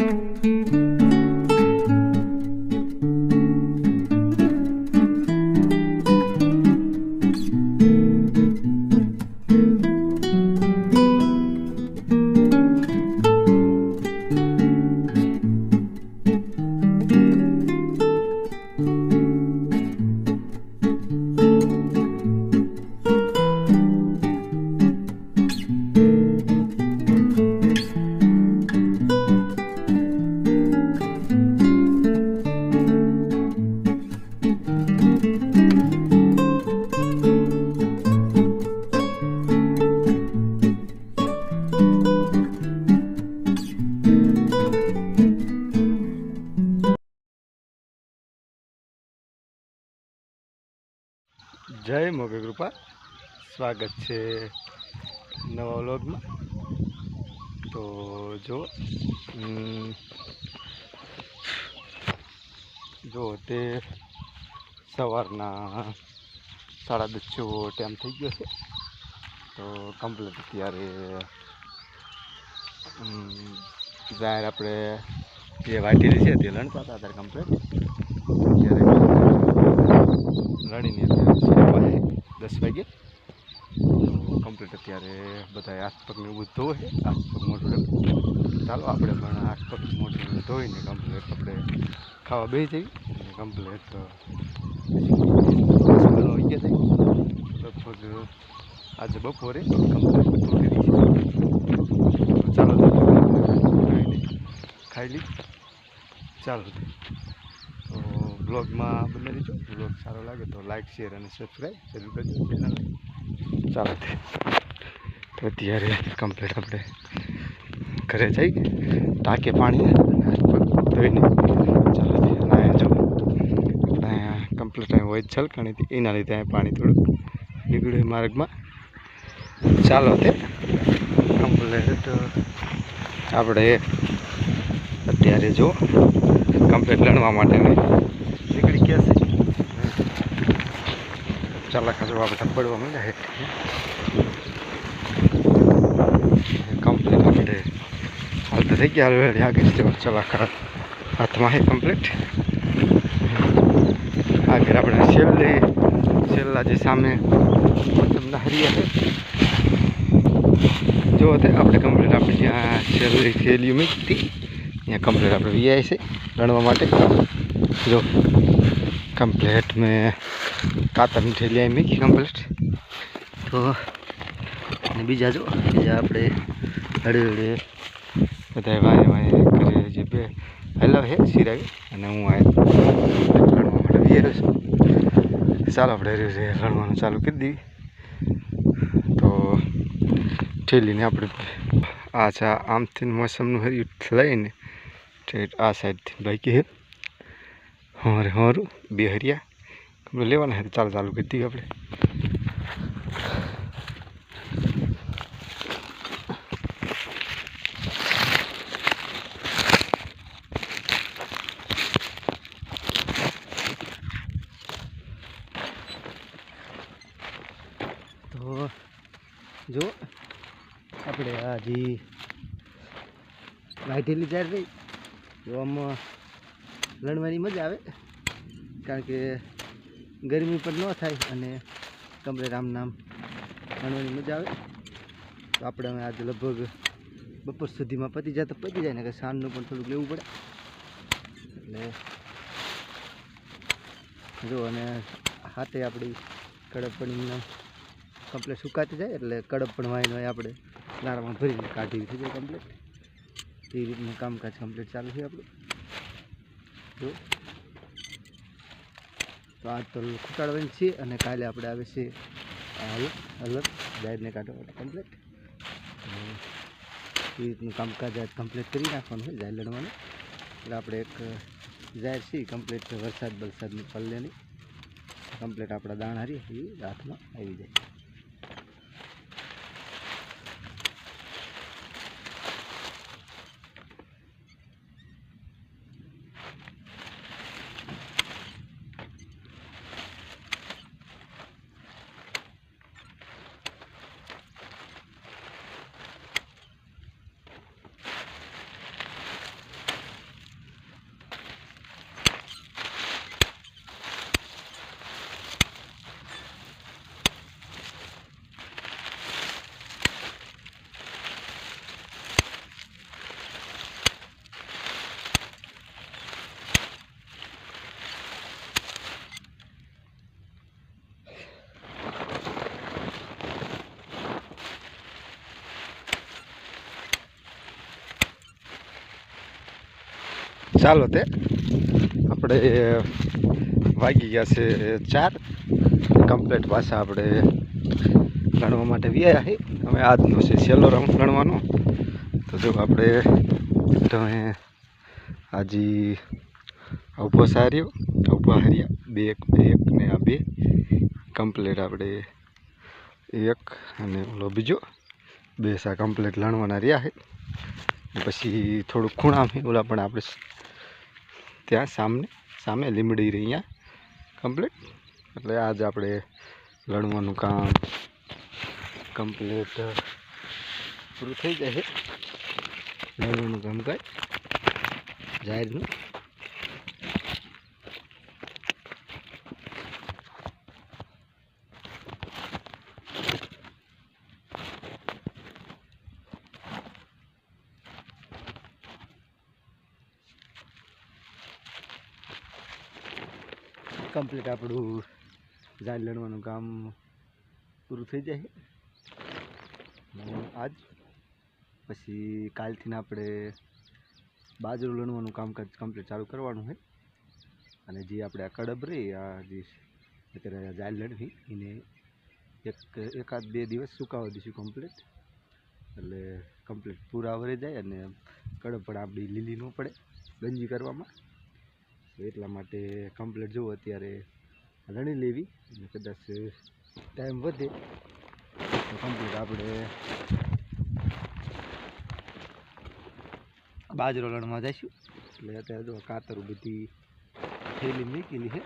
જય મોગી કૃપા, સ્વાગત છે નવા વ્લોગમાં। તો જો તે સવારના 10:30 જેવો ટાઈમ થઈ ગયો છે। તો કમ્પ્લીટ અત્યારે જાહેર આપણે જે વાટેલી છે તે લણતા હતા અત્યારે કમ્પ્લીટ લણીને 10 વાગે કમ્પ્લીટ અત્યારે બધા હાથ પગને એવું ધોવે છે, હાથ પગ મોઢું। ચાલો આપણે પણ હાથ પગ મોઢું ધોઈને કમ્પ્લીટ આપણે ખાવા બેસી જઈએ। કમ્પ્લીટ આવી ગયા થઈ લગભગ આજે બપોરે કમ્પ્લીટ તોડી છે। ચાલો ખાઈ લીધી, ચાલો તો બ્લોગમાં બને રહીજો। બ્લોગ સારો લાગે તો લાઈક શેર અને સબસ્ક્રાઈબ જરૂર કરજો ચેનલ। ચાલો તો અત્યારે કમ્પ્લીટ આપણે ઘરે જઈ ટાંકે પાણી ધોઈને ચાલો અહીંયા જો અહીંયા કમ્પ્લીટ અહીં હોય છલકણી હતી એના લીધે અહીં પાણી થોડુંક નીકળ્યું માર્ગમાં। ચાલો તે કમ્પ્લીટ આપણે અત્યારે જો કમ્પ્લીટ લણવા માટે નીકળી ગયા છે। ચાલો જો આ બધા પડવા માંડ્યા છે કમ્પ્લીટ આપણે હાલ તો થઈ ગયા હવે આગળ જો ચલાકા હાથમાં છે કમ્પ્લીટ। આગળ આપણે છેલ્લા જે સામે તમને હરિયા છે જો તે આપણે કમ્પ્લીટ આપણે જ્યાં છેલ્લી થેલી મૂકી હતી ત્યાં કમ્પ્લીટ આપણે વીઆઈ છે લણવા માટે। જો કમ્પ્લીટ મેં કાતરની થેલી આવી મૂકી કમ્પ્લીટ। તો અને બીજા જો બીજા આપણે હળે બધા વાય કરે જે બે હેલા છે સિરાવી અને હું આ લણવા માટે વીઆઈ છું। ચાલો આપણે લણવાનું ચાલુ કરી દઈએ। તો થેલીને આપણે આ આમથી મોસમનું હર્યું લઈને સ્ટ્રેટ આ સાઈડથી બાકી છે હોરું બે હરિયા આપણે લેવાના છે। ચાલુ કરી દઈએ આપણે। તો જો આપણે આ જે વાઢેલી જાર રહી તો આમાં લણવાની મજા આવે કારણ કે ગરમી પણ ન થાય અને કમ્પ્લીટ આમ નામ લણવાની મજા આવે। તો આપણે હવે આજે લગભગ બપોર સુધીમાં પતી જાય તો પતી જાય ને કે સાંજનું પણ થોડુંક લેવું પડે એટલે જો અને હાથે આપણી કડપ પણ કમ્પ્લીટ સુકાતી જાય એટલે કડપ પણ વાઈને હોય આપણે લારામાં ભરીને કાઢી થઈ જાય કમ્પ્લીટ। એ રીતનું કામકાજ કમ્પ્લીટ ચાલુ છે આપણું। જો તો આજ તો ખૂટાડવાની છે અને કાલે આપણે આવે છે અલગ જાહેરને કાઢવા માટે કમ્પ્લીટ। એ રીતનું કામકાજ આજ કમ્પ્લીટ કરી નાખવાનું હોય જાહેર લડવાનું। એટલે આપણે એક જાહેર છે કમ્પ્લીટ વરસાદની પલ્લેની કમ્પ્લીટ આપણા દાણા રહી એ હાથમાં આવી જાય। ચાલો તે આપણે વાગી ગયા છે 4 કમ્પ્લીટ પાછા આપણે ગણવા માટે વ્યાયા છે. હવે આજનો છે છેલ્લો રાઉન્ડ ગણવાનો. તો જો આપણે તમે હજી ઊભો સાર્યો ઊભા હાર્યા 2 1 ને આ 2 કમ્પ્લીટ આપણે 1 અને ઓલો બીજો 2 સા કમ્પ્લીટ લણવાના રહ્યા છે. પછી થોડુંક ખૂણામાં ઓલા પણ આપણે ત્યાં સામે લીમડી રહી અહીંયા કમ્પ્લીટ. એટલે આજ આપણે લણવાનું કામ કમ્પ્લીટ પૂરું થઈ જાય છે. લણવાનું કામ કાંઈ જાહેરનું કમ્પ્લીટ આપણું જાળ લણવાનું કામ પૂરું થઈ જાય છે આજ. પછી કાલથી આપણે બાજરો લણવાનું કામકાજ કમ્પ્લીટ ચાલુ કરવાનું છે. અને જે આપણે આ કડબ રહી આ જે અત્યારે જાળ લણવી એને એકાદ 2 દિવસ સુકાવા દઈશું કમ્પ્લીટ. એટલે કમ્પ્લીટ પૂરા વરે જાય અને કડબ પણ આપણી લીલી ન પડે ગંજી કરવામાં. એટલા માટે કમ્પ્લીટ જુઓ અત્યારે લણી લેવી અને કદાચ ટાઈમ વધે તો કમ્પ્લીટ આપણે બાજરો લણવા જઈશું. એટલે અત્યારે જો કાતરું બધી થેલી મૂકેલી છે.